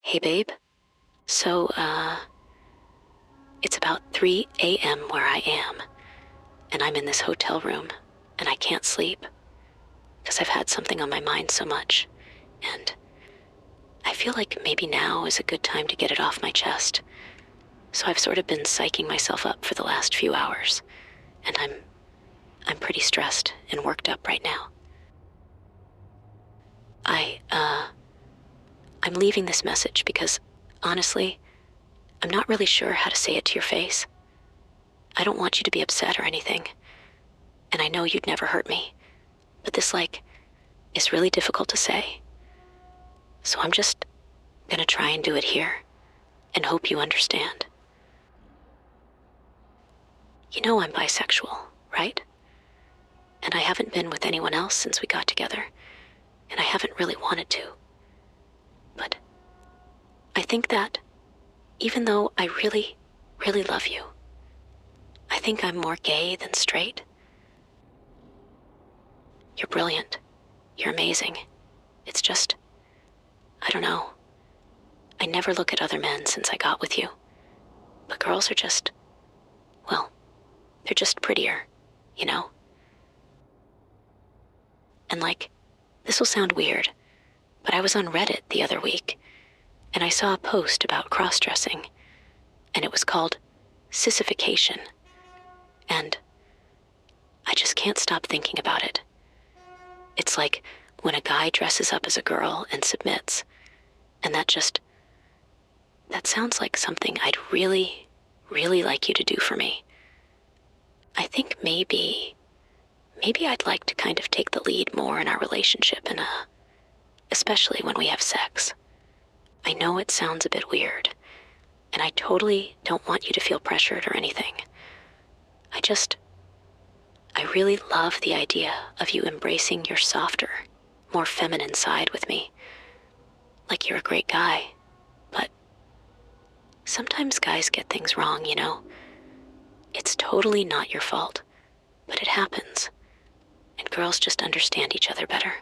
Hey, babe. So, it's about 3 a.m. where I am, and I'm in this hotel room, and I can't sleep, because I've had something on my mind so much, and I feel like maybe now is a good time to get it off my chest. So I've sort of been psyching myself up for the last few hours, and I'm pretty stressed and worked up right now. I'm leaving this message because, honestly, I'm not really sure how to say it to your face. I don't want you to be upset or anything, and I know you'd never hurt me, but this, is really difficult to say. So I'm just gonna try and do it here, and hope you understand. You know I'm bisexual, right? And I haven't been with anyone else since we got together, and I haven't really wanted to. But I think that, even though I really, really love you, I think I'm more gay than straight. You're brilliant. You're amazing. It's just, I don't know. I never look at other men since I got with you. But girls are just, well, they're just prettier, you know? And this will sound weird, but I was on Reddit the other week, and I saw a post about cross-dressing, and it was called sissification. And I just can't stop thinking about it. It's like when a guy dresses up as a girl and submits, and that sounds like something I'd really, really like you to do for me. I think maybe I'd like to kind of take the lead more in our relationship, and especially when we have sex. I know it sounds a bit weird, and I totally don't want you to feel pressured or anything. I really love the idea of you embracing your softer, more feminine side with me. Like you're a great guy, but sometimes guys get things wrong, you know? It's totally not your fault, but it happens. And girls just understand each other better.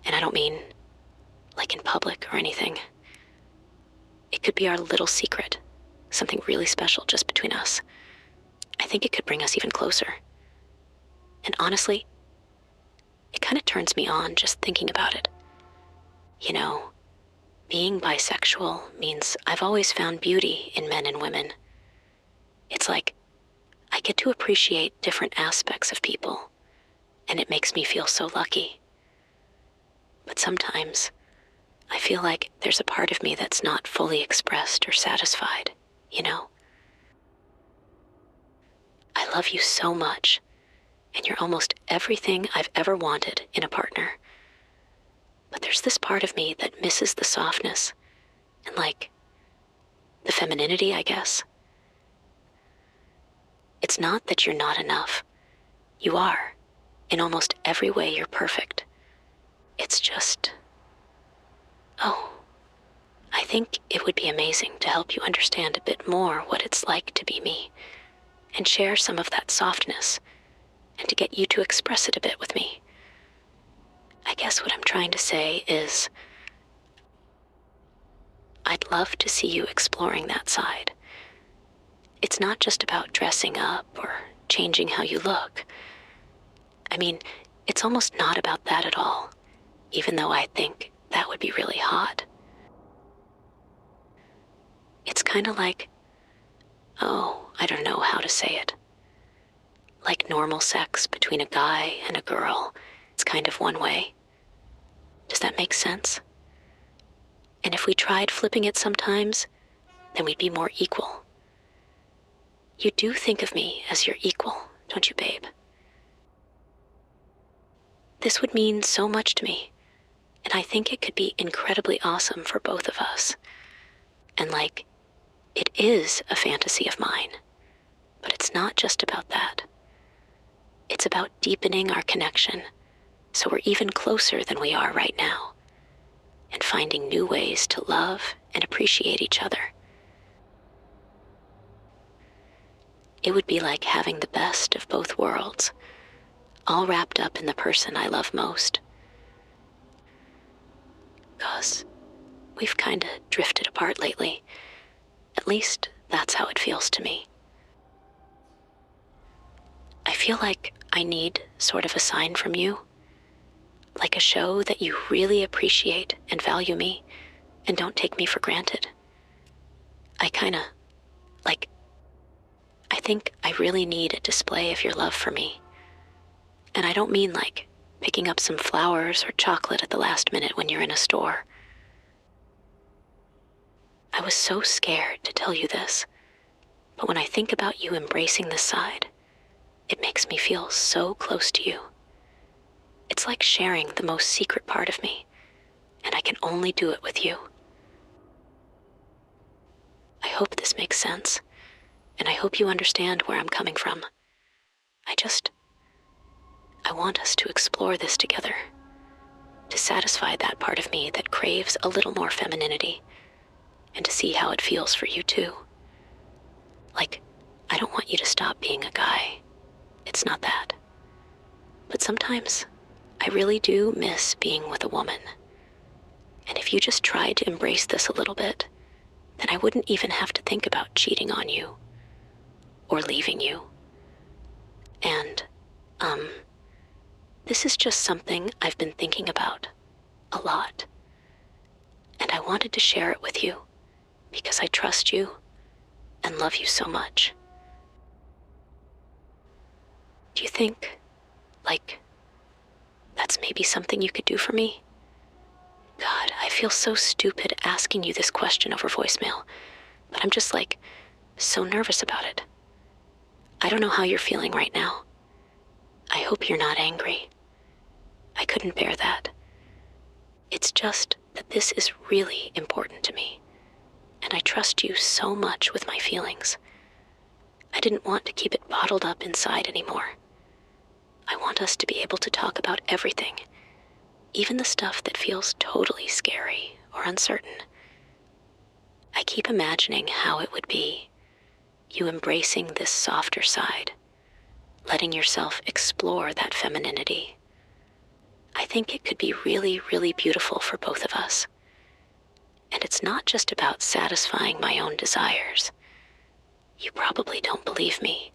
And I don't mean in public or anything. It could be our little secret, something really special just between us. I think it could bring us even closer. And honestly, it kind of turns me on just thinking about it. You know, being bisexual means I've always found beauty in men and women. It's like I get to appreciate different aspects of people, and it makes me feel so lucky. But sometimes I feel like there's a part of me that's not fully expressed or satisfied, you know? I love you so much, and you're almost everything I've ever wanted in a partner. But there's this part of me that misses the softness and the femininity, I guess. It's not that you're not enough. You are. In almost every way, you're perfect. It's just, I think it would be amazing to help you understand a bit more what it's like to be me, and share some of that softness, and to get you to express it a bit with me. I guess what I'm trying to say is, I'd love to see you exploring that side. It's not just about dressing up or changing how you look. I mean, it's almost not about that at all, even though I think that would be really hot. It's kind of I don't know how to say it. Like normal sex between a guy and a girl. It's kind of one way. Does that make sense? And if we tried flipping it sometimes, then we'd be more equal. You do think of me as your equal, don't you, babe? This would mean so much to me, and I think it could be incredibly awesome for both of us. And it is a fantasy of mine, but it's not just about that. It's about deepening our connection so we're even closer than we are right now, and finding new ways to love and appreciate each other. It would be like having the best of both worlds, all wrapped up in the person I love most. 'Cause we've kinda drifted apart lately. At least, that's how it feels to me. I feel like I need sort of a sign from you, like a show that you really appreciate and value me and don't take me for granted. I kinda, like, I think I really need a display of your love for me. And I don't mean like picking up some flowers or chocolate at the last minute when you're in a store. I was so scared to tell you this, but when I think about you embracing this side, it makes me feel so close to you. It's like sharing the most secret part of me, and I can only do it with you. I hope this makes sense, and I hope you understand where I'm coming from. I want us to explore this together, to satisfy that part of me that craves a little more femininity, and to see how it feels for you too. Like, I don't want you to stop being a guy. It's not that. But sometimes, I really do miss being with a woman. And if you just tried to embrace this a little bit, then I wouldn't even have to think about cheating on you or leaving you. And, this is just something I've been thinking about a lot. And I wanted to share it with you because I trust you and love you so much. Do you think, like, that's maybe something you could do for me? God, I feel so stupid asking you this question over voicemail, but I'm just like, so nervous about it. I don't know how you're feeling right now. I hope you're not angry. I couldn't bear that. It's just that this is really important to me, and I trust you so much with my feelings. I didn't want to keep it bottled up inside anymore. I want us to be able to talk about everything, even the stuff that feels totally scary or uncertain. I keep imagining how it would be, you embracing this softer side, letting yourself explore that femininity. I think it could be really, really beautiful for both of us. And it's not just about satisfying my own desires. You probably don't believe me,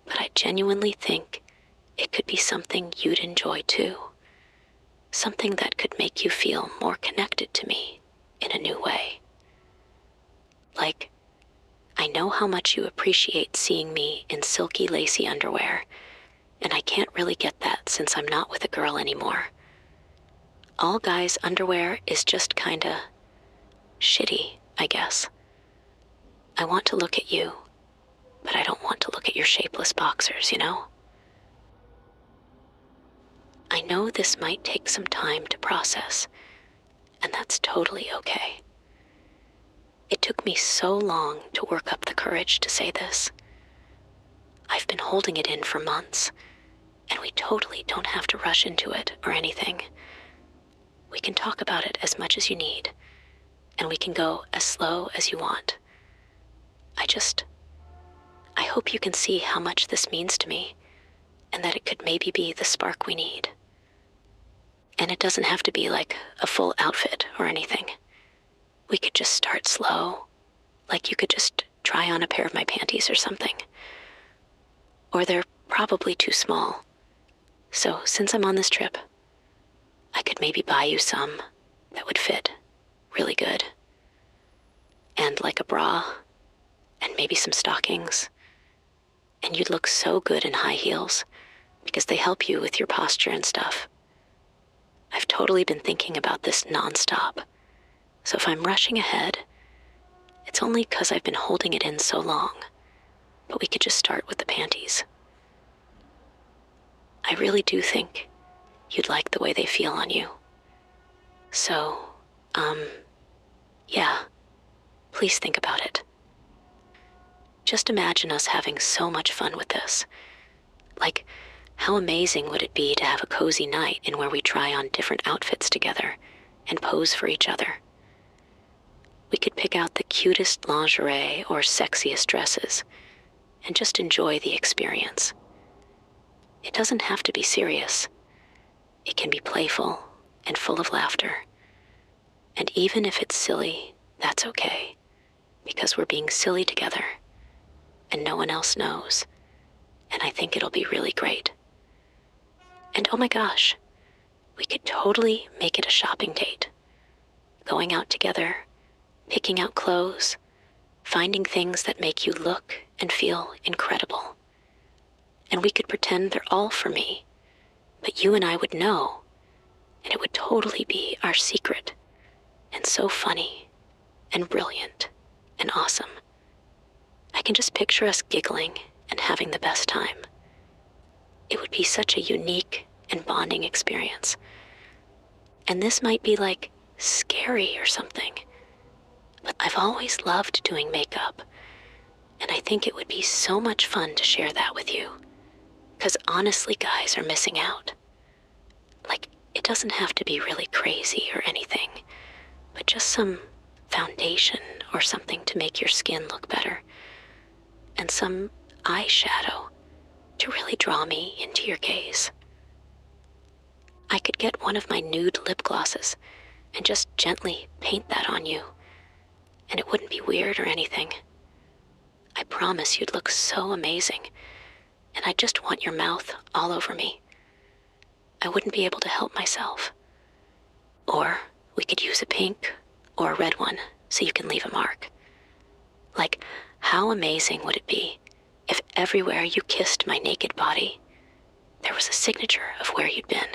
but I genuinely think it could be something you'd enjoy too. Something that could make you feel more connected to me in a new way. Like, I know how much you appreciate seeing me in silky, lacy underwear, and I can't really get that since I'm not with a girl anymore. All guys' underwear is just kinda shitty, I guess. I want to look at you, but I don't want to look at your shapeless boxers, you know? I know this might take some time to process, and that's totally okay. It took me so long to work up the courage to say this. I've been holding it in for months, and we totally don't have to rush into it or anything. We can talk about it as much as you need, and we can go as slow as you want. I hope you can see how much this means to me, and that it could maybe be the spark we need. And it doesn't have to be like a full outfit or anything. We could just start slow, like you could just try on a pair of my panties or something. Or they're probably too small. So since I'm on this trip, I could maybe buy you some that would fit really good. And like a bra, and maybe some stockings. And you'd look so good in high heels because they help you with your posture and stuff. I've totally been thinking about this nonstop. So if I'm rushing ahead, it's only 'cause I've been holding it in so long. But we could just start with the panties. I really do think you'd like the way they feel on you. So, yeah, please think about it. Just imagine us having so much fun with this. Like, how amazing would it be to have a cozy night in where we try on different outfits together and pose for each other? We could pick out the cutest lingerie or sexiest dresses and just enjoy the experience. It doesn't have to be serious. It can be playful and full of laughter. And even if it's silly, that's okay, because we're being silly together, and no one else knows, and I think it'll be really great. And oh my gosh, we could totally make it a shopping date. Going out together, picking out clothes, finding things that make you look and feel incredible. And we could pretend they're all for me, but you and I would know, and it would totally be our secret, and so funny, and brilliant, and awesome. I can just picture us giggling and having the best time. It would be such a unique and bonding experience. And this might be like scary or something, but I've always loved doing makeup, and I think it would be so much fun to share that with you. Because honestly, guys are missing out. Like, it doesn't have to be really crazy or anything, but just some foundation or something to make your skin look better, and some eyeshadow to really draw me into your gaze. I could get one of my nude lip glosses and just gently paint that on you, and it wouldn't be weird or anything. I promise you'd look so amazing, and I just want your mouth all over me. I wouldn't be able to help myself. Or we could use a pink or a red one so you can leave a mark. Like, how amazing would it be if everywhere you kissed my naked body, there was a signature of where you'd been?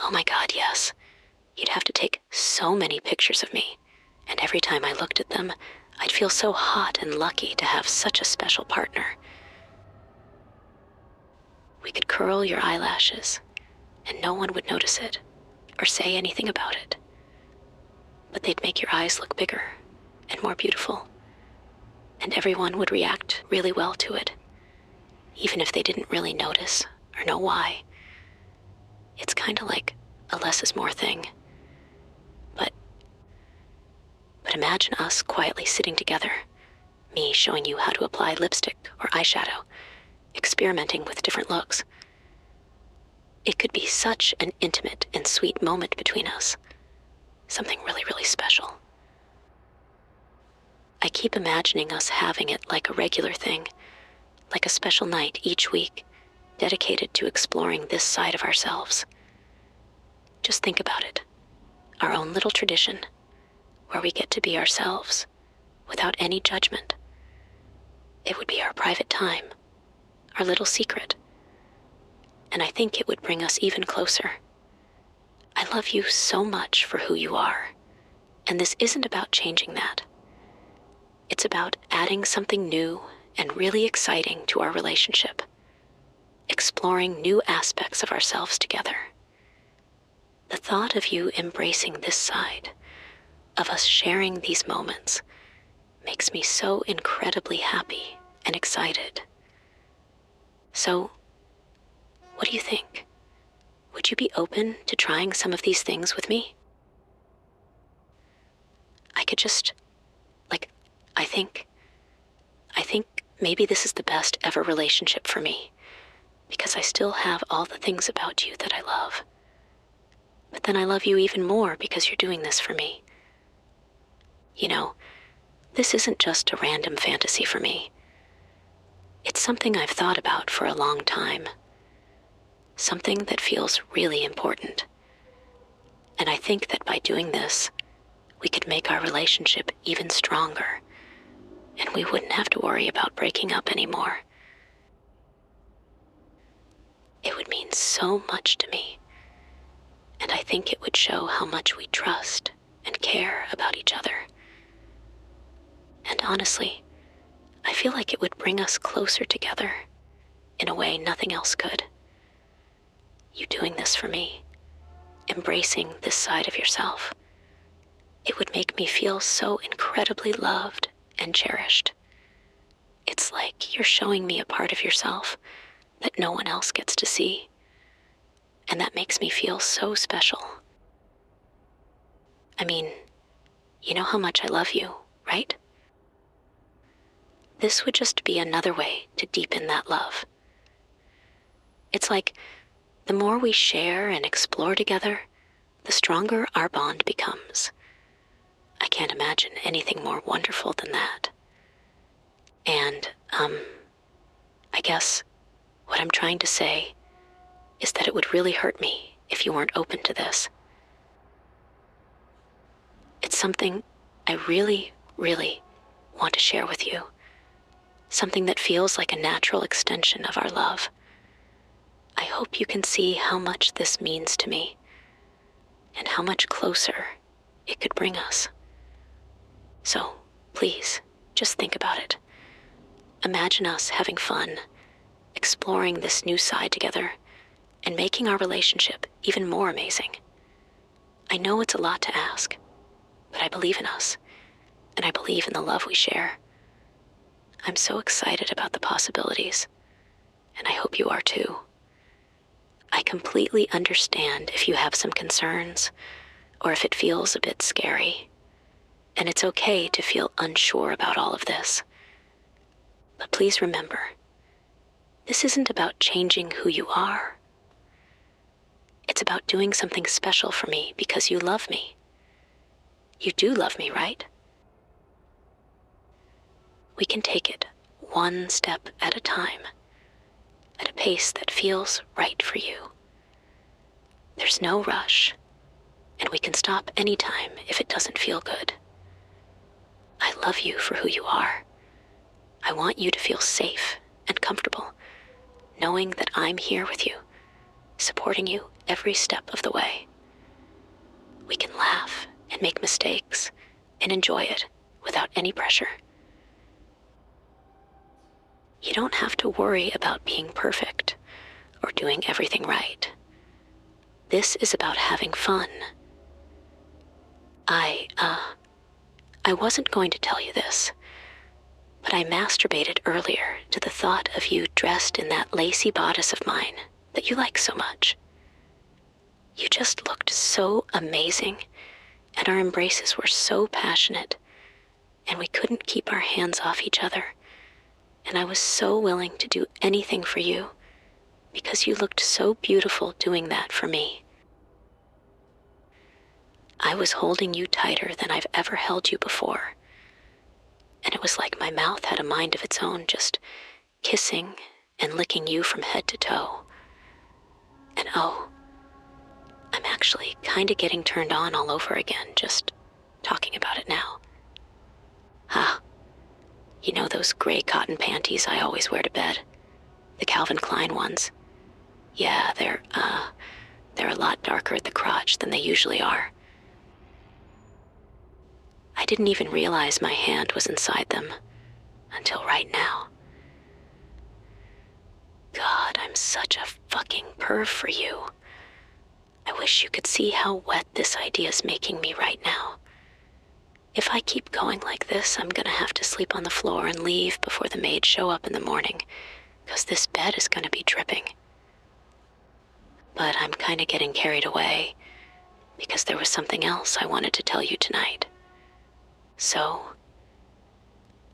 Oh my God, yes. You'd have to take so many pictures of me, and every time I looked at them, I'd feel so hot and lucky to have such a special partner. We could curl your eyelashes, and no one would notice it or say anything about it. But they'd make your eyes look bigger and more beautiful, and everyone would react really well to it, even if they didn't really notice or know why. It's kind of like a less is more thing. But imagine us quietly sitting together, me showing you how to apply lipstick or eyeshadow, experimenting with different looks. It could be such an intimate and sweet moment between us. Something really, really special. I keep imagining us having it like a regular thing, like a special night each week, dedicated to exploring this side of ourselves. Just think about it. Our own little tradition, where we get to be ourselves, without any judgment. It would be our private time, our little secret. And I think it would bring us even closer. I love you so much for who you are, and this isn't about changing that. It's about adding something new and really exciting to our relationship, exploring new aspects of ourselves together. The thought of you embracing this side, of us sharing these moments, makes me so incredibly happy and excited. So, what do you think? Would you be open to trying some of these things with me? I could just, I think maybe this is the best ever relationship for me, because I still have all the things about you that I love. But then I love you even more because you're doing this for me. You know, this isn't just a random fantasy for me. It's something I've thought about for a long time. Something that feels really important. And I think that by doing this, we could make our relationship even stronger, and we wouldn't have to worry about breaking up anymore. It would mean so much to me, and I think it would show how much we trust and care about each other. And honestly, I feel like it would bring us closer together in a way nothing else could. You doing this for me, embracing this side of yourself, it would make me feel so incredibly loved and cherished. It's like you're showing me a part of yourself that no one else gets to see, and that makes me feel so special. I mean, you know how much I love you, right? This would just be another way to deepen that love. It's like the more we share and explore together, the stronger our bond becomes. I can't imagine anything more wonderful than that. And, I guess what I'm trying to say is that it would really hurt me if you weren't open to this. It's something I really, really want to share with you. Something that feels like a natural extension of our love. I hope you can see how much this means to me and how much closer it could bring us. So, please, just think about it. Imagine us having fun, exploring this new side together, and making our relationship even more amazing. I know it's a lot to ask, but I believe in us, and I believe in the love we share. I'm so excited about the possibilities, and I hope you are too. I completely understand if you have some concerns, or if it feels a bit scary, and it's okay to feel unsure about all of this. But please remember, this isn't about changing who you are. It's about doing something special for me because you love me. You do love me, right? We can take it one step at a time, at a pace that feels right for you. There's no rush, and we can stop anytime if it doesn't feel good. I love you for who you are. I want you to feel safe and comfortable, knowing that I'm here with you, supporting you every step of the way. We can laugh and make mistakes and enjoy it without any pressure. You don't have to worry about being perfect or doing everything right. This is about having fun. I wasn't going to tell you this, but I masturbated earlier to the thought of you dressed in that lacy bodice of mine that you like so much. You just looked so amazing, and our embraces were so passionate, and we couldn't keep our hands off each other, and I was so willing to do anything for you because you looked so beautiful doing that for me. I was holding you tighter than I've ever held you before, and it was like my mouth had a mind of its own, just kissing and licking you from head to toe. And oh, I'm actually kind of getting turned on all over again, just talking about it now. You know those gray cotton panties I always wear to bed? The Calvin Klein ones? Yeah, they're a lot darker at the crotch than they usually are. I didn't even realize my hand was inside them until right now. God, I'm such a fucking perv for you. I wish you could see how wet this idea's making me right now. If I keep going like this, I'm gonna have to sleep on the floor and leave before the maids show up in the morning, because this bed is gonna be dripping. But I'm kinda getting carried away, because there was something else I wanted to tell you tonight. So,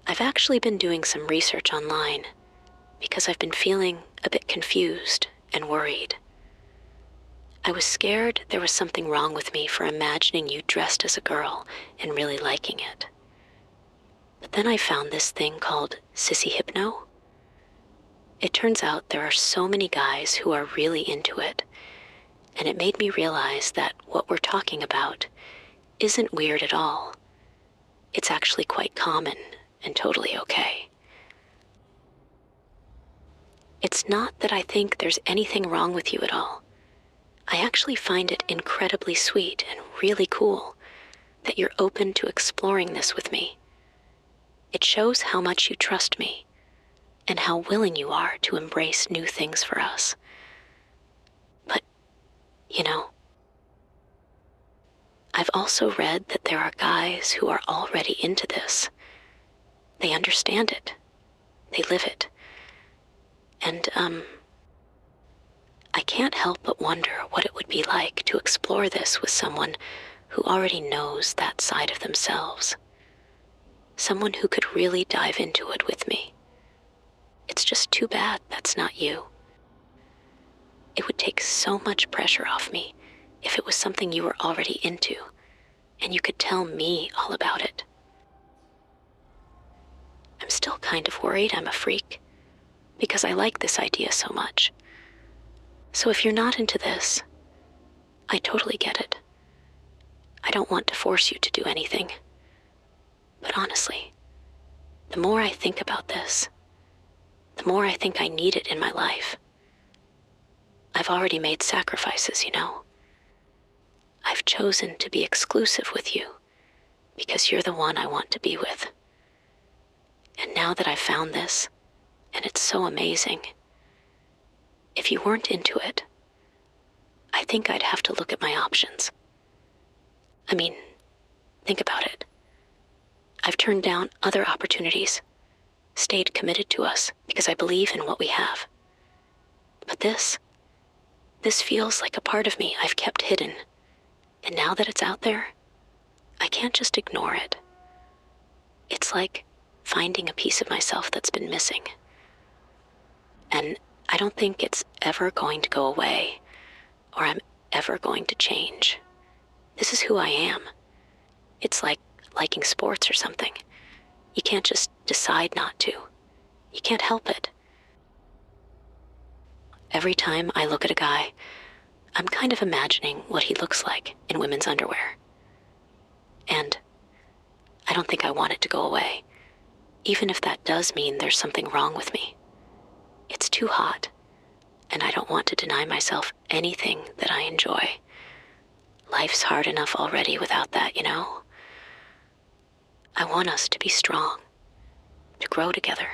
I've actually been doing some research online, because I've been feeling a bit confused and worried. I was scared there was something wrong with me for imagining you dressed as a girl and really liking it. But then I found this thing called Sissy Hypno. It turns out there are so many guys who are really into it, and it made me realize that what we're talking about isn't weird at all. It's actually quite common and totally okay. It's not that I think there's anything wrong with you at all. I actually find it incredibly sweet and really cool that you're open to exploring this with me. It shows how much you trust me and how willing you are to embrace new things for us. But, you know, I've also read that there are guys who are already into this. They understand it. They live it. And, I can't help but wonder what it would be like to explore this with someone who already knows that side of themselves. Someone who could really dive into it with me. It's just too bad that's not you. It would take so much pressure off me if it was something you were already into, and you could tell me all about it. I'm still kind of worried I'm a freak, because I like this idea so much. So if you're not into this, I totally get it. I don't want to force you to do anything. But honestly, the more I think about this, the more I think I need it in my life. I've already made sacrifices, you know. I've chosen to be exclusive with you because you're the one I want to be with. And now that I've found this, and it's so amazing, if you weren't into it, I think I'd have to look at my options. I mean, think about it. I've turned down other opportunities, stayed committed to us because I believe in what we have. But this feels like a part of me I've kept hidden. And now that it's out there, I can't just ignore it. It's like finding a piece of myself that's been missing. And I don't think it's ever going to go away, or I'm ever going to change. This is who I am. It's like liking sports or something. You can't just decide not to. You can't help it. Every time I look at a guy, I'm kind of imagining what he looks like in women's underwear. And I don't think I want it to go away, even if that does mean there's something wrong with me. It's too hot, and I don't want to deny myself anything that I enjoy. Life's hard enough already without that, you know? I want us to be strong, to grow together.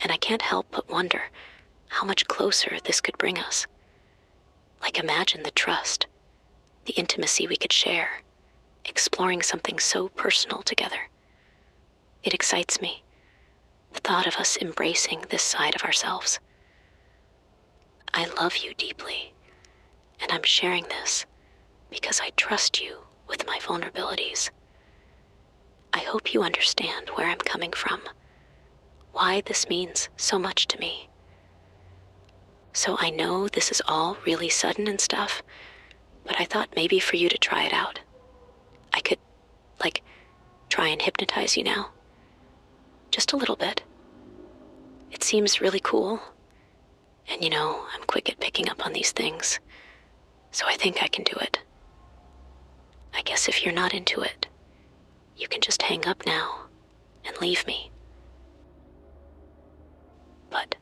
And I can't help but wonder how much closer this could bring us. Like, imagine the trust, the intimacy we could share, exploring something so personal together. It excites me, the thought of us embracing this side of ourselves. I love you deeply, and I'm sharing this because I trust you with my vulnerabilities. I hope you understand where I'm coming from, why this means so much to me. So I know this is all really sudden and stuff, but I thought maybe for you to try it out. I could, try and hypnotize you now. Just a little bit. It seems really cool. And you know, I'm quick at picking up on these things, so I think I can do it. I guess if you're not into it, you can just hang up now and leave me. But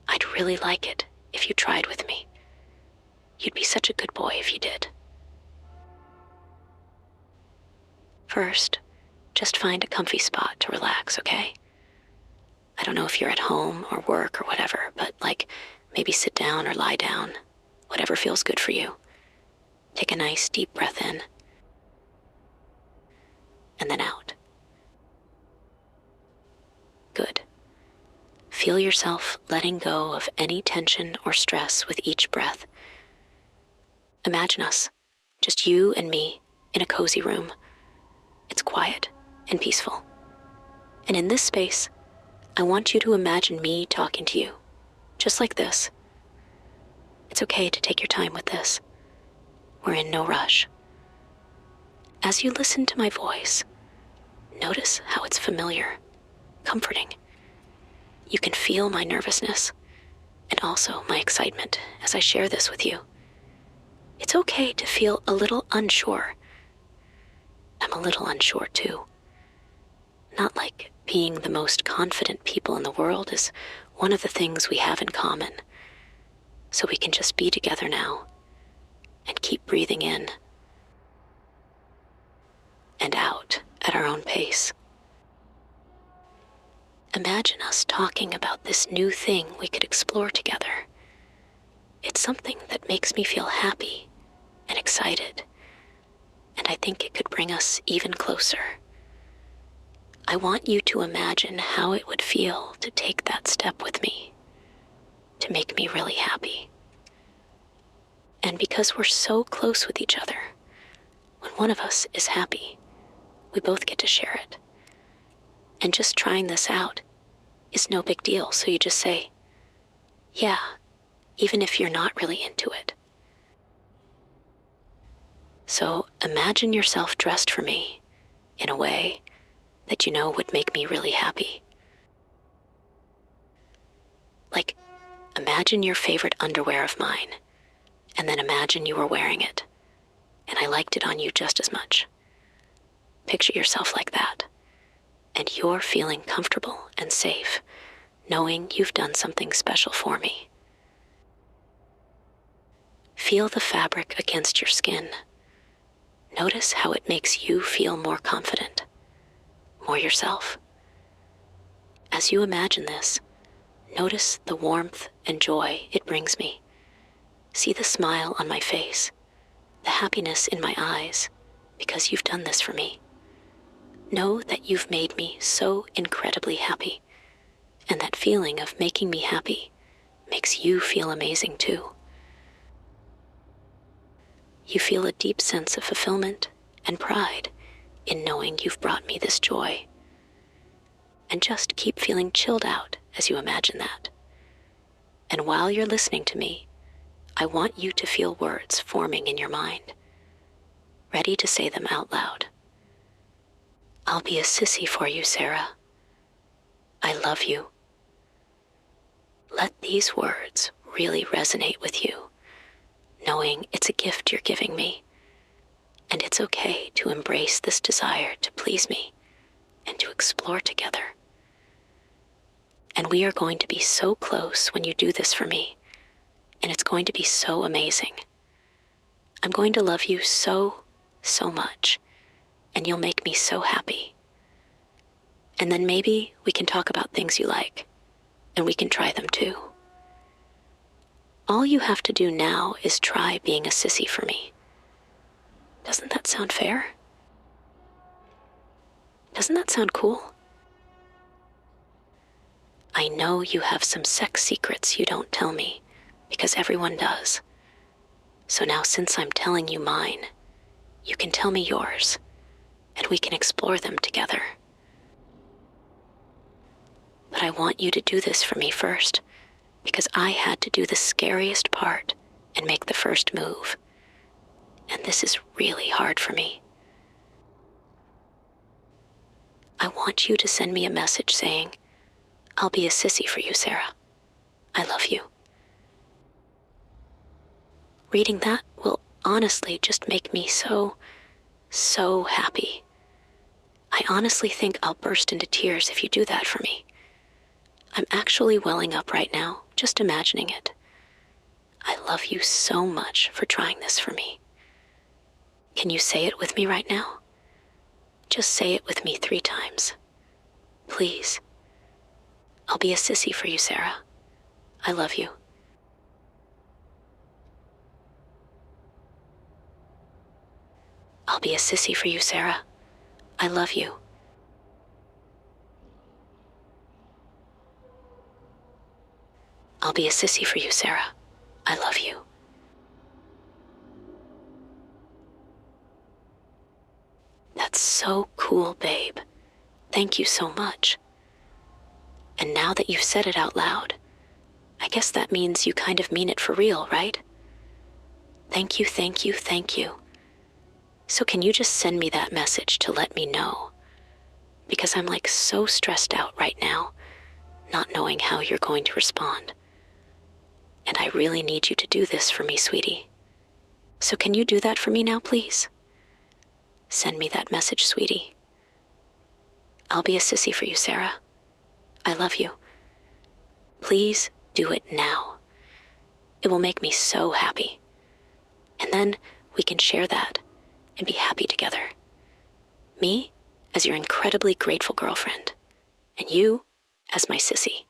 I'd really like it if you tried with me. You'd be such a good boy if you did. First, just find a comfy spot to relax, okay? I don't know if you're at home or work or whatever, but maybe sit down or lie down, whatever feels good for you. Take a nice deep breath in, and then out. Good. Feel yourself letting go of any tension or stress with each breath. Imagine us, just you and me, in a cozy room. It's quiet and peaceful. And in this space, I want you to imagine me talking to you, just like this. It's okay to take your time with this. We're in no rush. As you listen to my voice, notice how it's familiar, comforting. You can feel my nervousness and also my excitement as I share this with you. It's okay to feel a little unsure. I'm a little unsure too. Not like being the most confident people in the world is one of the things we have in common. So we can just be together now and keep breathing in and out at our own pace. Imagine us talking about this new thing we could explore together. It's something that makes me feel happy and excited, and I think it could bring us even closer. I want you to imagine how it would feel to take that step with me, to make me really happy. And because we're so close with each other, when one of us is happy, we both get to share it. And just trying this out is no big deal, so you just say, yeah, even if you're not really into it. So imagine yourself dressed for me in a way that you know would make me really happy. Like, imagine your favorite underwear of mine, and then imagine you were wearing it, and I liked it on you just as much. Picture yourself like that, and you're feeling comfortable and safe, knowing you've done something special for me. Feel the fabric against your skin. Notice how it makes you feel more confident, more yourself. As you imagine this, notice the warmth and joy it brings me. See the smile on my face, the happiness in my eyes, because you've done this for me. Know that you've made me so incredibly happy, and that feeling of making me happy makes you feel amazing too. You feel a deep sense of fulfillment and pride in knowing you've brought me this joy. And just keep feeling chilled out as you imagine that. And while you're listening to me, I want you to feel words forming in your mind, ready to say them out loud. I'll be a sissy for you, Sarah. I love you. Let these words really resonate with you, knowing it's a gift you're giving me, and it's okay to embrace this desire to please me and to explore together. And we are going to be so close when you do this for me, and it's going to be so amazing. I'm going to love you so, so much, and you'll make me so happy. And then maybe we can talk about things you like, and we can try them too. All you have to do now is try being a sissy for me. Doesn't that sound fair? Doesn't that sound cool? I know you have some sex secrets you don't tell me, because everyone does. So now, since I'm telling you mine, you can tell me yours, and we can explore them together. But I want you to do this for me first, because I had to do the scariest part and make the first move. And this is really hard for me. I want you to send me a message saying, I'll be a sissy for you, Sarah. I love you. Reading that will honestly just make me so, so happy. I honestly think I'll burst into tears if you do that for me. I'm actually welling up right now, just imagining it. I love you so much for trying this for me. Can you say it with me right now? Just say it with me 3 times. Please. I'll be a sissy for you, Sarah. I love you. I'll be a sissy for you, Sarah. I love you. I'll be a sissy for you, Sarah. I love you. That's so cool, babe. Thank you so much. And now that you've said it out loud, I guess that means you kind of mean it for real, right? Thank you, thank you, thank you. So can you just send me that message to let me know? Because I'm like so stressed out right now, not knowing how you're going to respond. And I really need you to do this for me, sweetie. So can you do that for me now, please? Send me that message, sweetie. I'll be a sissy for you, Sarah. I love you. Please do it now. It will make me so happy. And then we can share that and be happy together. Me as your incredibly grateful girlfriend, and you as my sissy.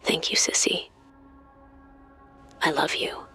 Thank you, sissy. I love you.